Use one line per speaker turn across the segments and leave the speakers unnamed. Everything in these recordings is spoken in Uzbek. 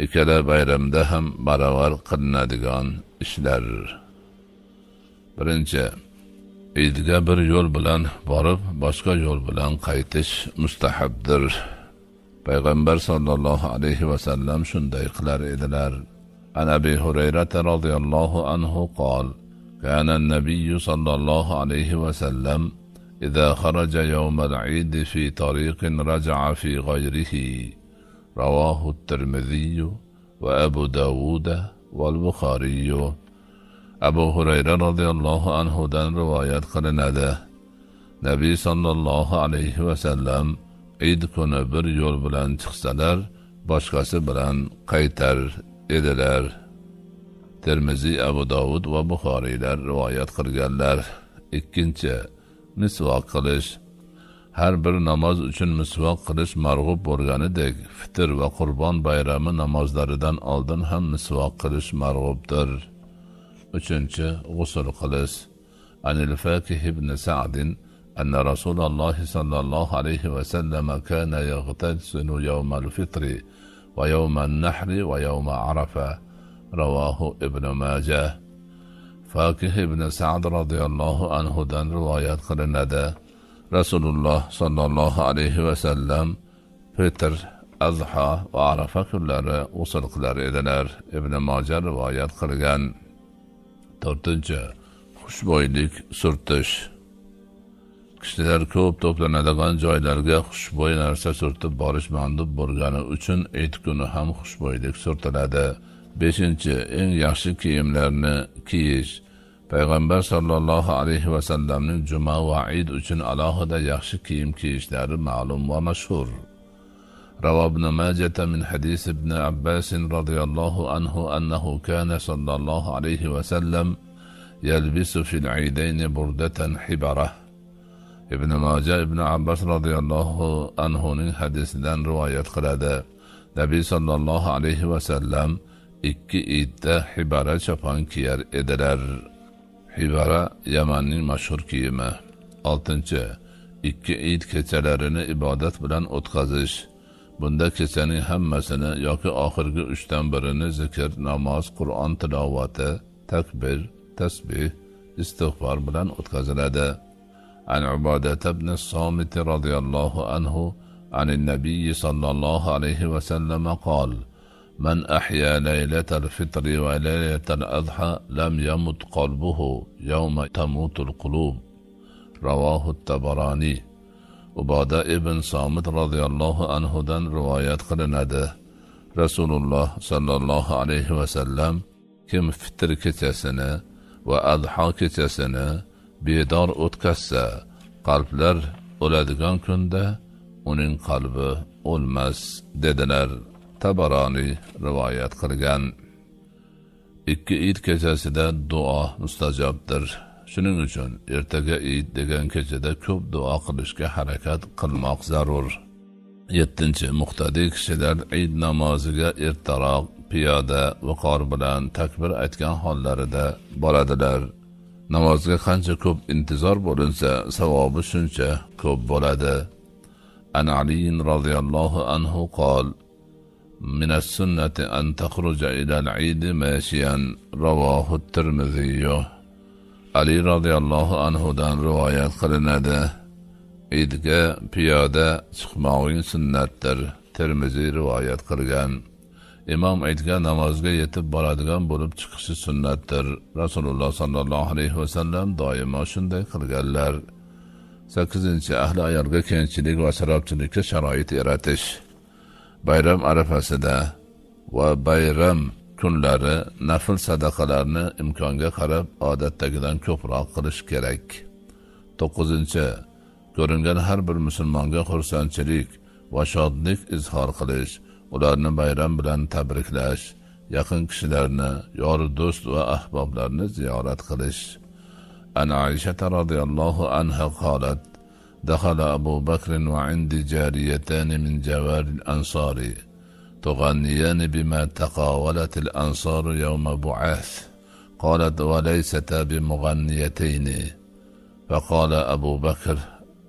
ikkala bayramda ham baravar qilinadigan ishlar. Birinchi, Eidga bir yo'l bilan borib, boshqa yo'l bilan qaytish mustahabdir. Payg'ambar sallallohu alayhi va sallam shunday qilar edilar. An Abi Hurayra radhiyallohu anhu qol: كان النبي صلى الله عليه وسلم إذا خرج يوم العيد في طريق رجع في غيره. رواه الترمذي وأبو داود والبخاري. Abu Hurayra radhiyallohu anhudan rivoyat qilinadi. Nabiy sallallohu alayhi va sallam Eid kuni bir yo'l bilan chiqsalar, boshqasi bilan qaytar edilar. Termiziy, Abu Dovud va Buxoriylar rivoyat qilganlar. Ikkinchi, misvoq qilish. Har bir namoz uchun misvoq qilish marg'ub bo'lganidek, fitr va Qurbon bayrami namozlaridan oldin ham misvoq qilish marg'ubdir. Uchinchi, g'usl qilish. Anil Fakih ibn Sa'd anna Rasululloh sallallohu alayhi va sallam kana yaghtasilu yawm al-fitr va yawm an-nahr va yawm Arafa. Ravahu Ibn Majah. Fakih ibn Sa'd radhiyallohu anhudan rivoyat qilinadi. Rasululloh sallallohu alayhi va sallam Fitr, Azha va Arafa kunlari g'usl qilar edilar. Ibn Majah rivoyat qilgan. To'rtinchi, xushbo'ylik surtish. Kishilar ko'p to'planadigan joylarga xushbo'y narsa surtib borish mandub bo'lgani uchun Eid kuni ham xushbo'ylik surtiladi. Beshinchi, eng yaxshi kiyimlarni kiyish. Payg'ambar sallallohu alayhi va sallamning juma va Eid uchun alohida yaxshi kiyim kiyishlari ma'lum va mashhur. روى ابن ماجة من حديث ابن عباس رضي الله عنه أنه كان صلى الله عليه وسلم يلبس في العيدين بردة حبرة. ابن ماجة ابن عباس رضي الله عنه من حديث دان رواية قلادة. نبي صلى الله عليه وسلم ikki Eidda hibara chopon kiyar edilar. Hibara Yamanning mashhur kiyimi. Oltinchi, ikki Eid kechalarini ibodat bilan o'tkazish. Bunda kechaning hammasini yoki oxirgi 3dan birini zikr, namoz, Qur'on tilovati, takbir, tasbih, istig'for bilan o'tkaziladi. An Ubadah ibn Somit radhiyallohu anhu an an-nabiy sallallohu alayhi va sallam qol: من أحيا ليلة الفطر وليلة الأضحى لم يمت قلبه يوم تموت القلوب. رواه الطبراني. Ubadah ibn Somit radhiyallohu anhudan rivoyat qilinadi. Rasululloh sallallohu alayhi va sallam kim fitr kechasini va adho kechasini bedor o'tkazsa, qalblar o'ladigan kunda uning qalbi o'lmas dedilar. Tabarani rivoyat qilgan. Ikki Eid kechasida duo mustajobdir. Shuning uchun ertaga Eid degan kechada ko'p duo qilishga harakat qilmoq zarur. 7. Muqtadi kishilar Eid namoziga ertaroq piyoda viqor bilan takbir aytgan hollarida boradilar. Namozga qancha ko'p intizor bo'linsa, savobi shuncha ko'p bo'ladi. An Ali radhiyallohu anhu qol: من السنة أن تخرج إلى العيد ماشيا. رواه الترمذي. علي رضي الله عنه دان روايات قلناده. Eidga piyoda chiqmoqing sunnatdir. Termiziy rivoyat qilgan. Imom Eidga namozga yetib boradigan bo'lib chiqishi sunnatdir. Rasululloh sallallohu alayhi va sallam doimo shunday qilganlar. 8. Ahli ayolga kengchilik va sarobchilikka sharoit yaratish. Bayram arafasida va bayram kunlari nafl sadaqalarni imkonga qarab odatdagidan ko'proq qilish kerak. 9. Ko'ringan har bir musulmonga xursandchilik va shodlik izhor qilish, ularni bayram bilan tabriklash, yaqin kishilarni, yor do'st va ahboblarni ziyorat qilish. An Aisha radhiyallohu anha qalat: دخل أبو بكر وعندي جاريتان من جوار الأنصار تغنيان بما تقاولت الأنصار يوم بعاث. قالت: وليستا بمغنيتين. فقال أبو بكر: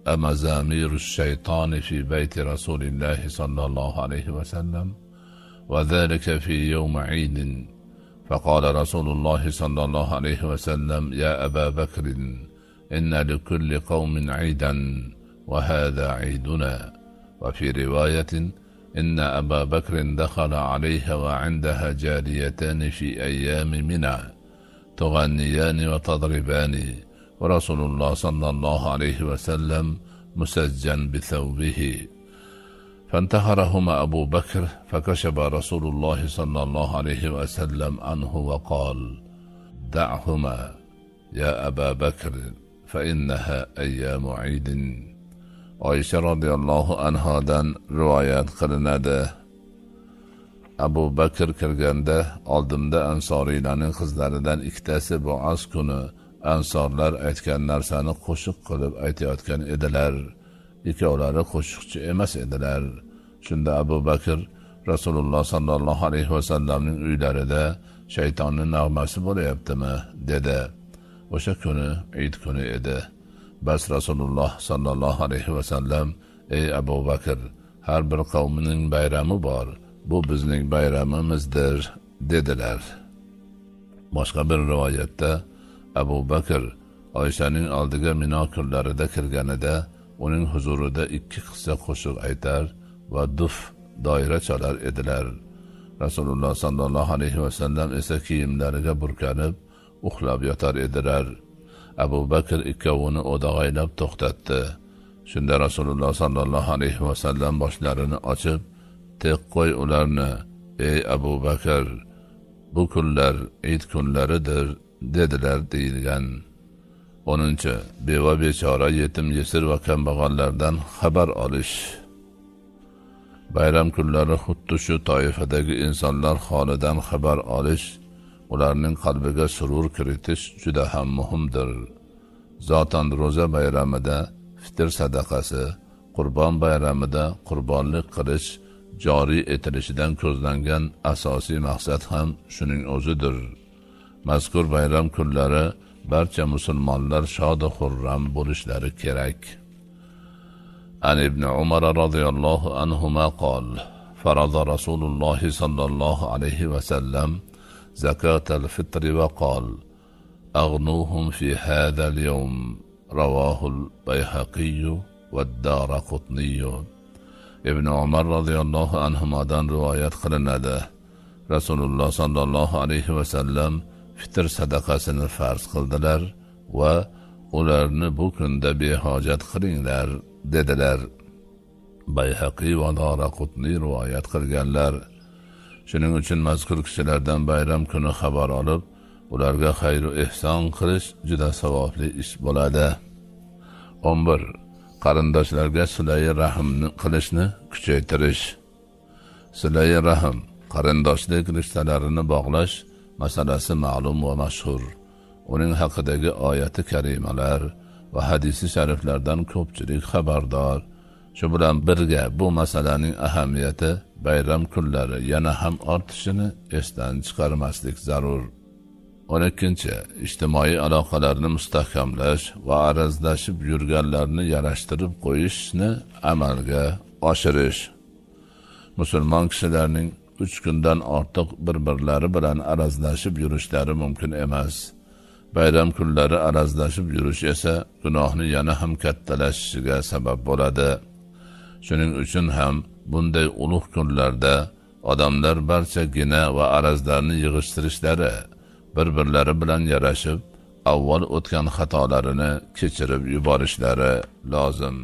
أمزامير الشيطان في بيت رسول الله صلى الله عليه وسلم؟ وذلك في يوم عيد. فقال رسول الله صلى الله عليه وسلم: يا أبا بكر، إن لكل قوم عيدا وهذا عيدنا. وفي رواية: إن أبا بكر دخل عليها وعندها جاريتان في أيام منى تغنيان وتضربان، ورسول الله صلى الله عليه وسلم مسجا بثوبه. فانتهرهما أبو بكر، فكشف رسول الله صلى الله عليه وسلم عنه وقال: دعهما يا أبا بكر فإنها أيام عيد. Oysha radhiyallohu anhodan rivoyat qilinadi. Abu Bakr kirganda oldimda ansoriylarning qizlaridan ikkitasi Bu'as kuni ansorlar aytgan narsani qo'shiq qilib aytayotgan edilar. Ikkovlari qo'shiqchi emas edilar. Shunda Abu Bakr Rasululloh sallallohu alayhi vasallamning uylarida shaytonning nag'masi bo'layaptimi dedi. O'sha kuni Eid kuni edi. Bas Rasululloh sallallohu alayhi vasallam: ey Abu Bakr, har bir qavmning bayrami bor, bu bizning bayramimizdir dedilar. Boshqa bir rivoyatda Abu Bakr Oyshaning oldiga Mino kunlarida kirganida uning huzurida ikki qissa qo'shiq aytar va duf doira chalar edilar. Rasululloh sallallohu alayhi vasallam esa kiyimlariga burkanib uxlab yotar edilar. Abu Bakr ikkovini o'dag'aylab to'xtatdi. Shunda Rasululloh sallallohu alayhi vasallam boshlarini ochib: "Tek qo'y ularni, ey Abu Bakr, bu kunlar Eid kunlaridir" dedilar deyilgan. 10. Beva bechora, yetim yesir va kambag'allardan xabar olish. Bayram kunlari xuddi shu toifadagi insonlar holidan xabar olish, ularning qalbiga surur kiritish juda ham muhimdir. Zotan ro'za bayramida fitr sadaqasi, Qurbon bayramida qurbonlik qilish joriy etilishidan ko'zlangan asosiy maqsad ham shuning o'zidir. Mazkur bayram kunlari barcha musulmonlar shod-u xurram bo'lishlari kerak. An ibn Umar radhiyallohu anhuma qol: farada Rasululloh sallallohu alayhi va sallam zakat al-fitr va qol: aghnuhum fi hadha al-yawm. Rawahu al-Bayhaqi va ad-Daraqutni. Ibn Umar radhiyallohu anhumadan rivoyat qilinadi. Rasululloh sallallohu alayhi va sallam fitr sadaqasini farz qildilar va ularni bu kunda behojat qilinglar dedilar. Bayhaqi va Daraqutni rivoyat qilganlar. Shuning uchun mazkur kishilardan bayram kuni xabar olib, ularga xayr va ihson qilish juda savobli ish bo'ladi. 11. Qarindoshlarga silai rahmni qilishni kuchaytirish. Silai rahm, qarindoshlik rishtalarini bog'lash masalasi ma'lum va mashhur. Uning haqidagi oyati karimalar va hadisi shariflardan ko'pchilik xabardor. Shu bilan birga bu masalaning ahamiyati bayram kunlari yana ham ortishini esdan chiqarmaslik zarur. 12. Ijtimoiy aloqalarni mustahkamlash va arazlashib yurganlarni yarashtirib qo'yishni amalga oshirish. Musulmon kishilarning 3 kundan ortiq bir-birlari bilan arazlashib yurishlari mumkin emas. Bayram kunlari arazlashib yurish esa gunohni yana ham kattalashishiga sabab bo'ladi. Shuning uchun ham bunday ulug' kunlarda odamlar barcha gina va arazlarni yig'ishtirishlari, bir-birlari bilan yarashib, avval o'tgan xatolarini kechirib yuborishlari lozim.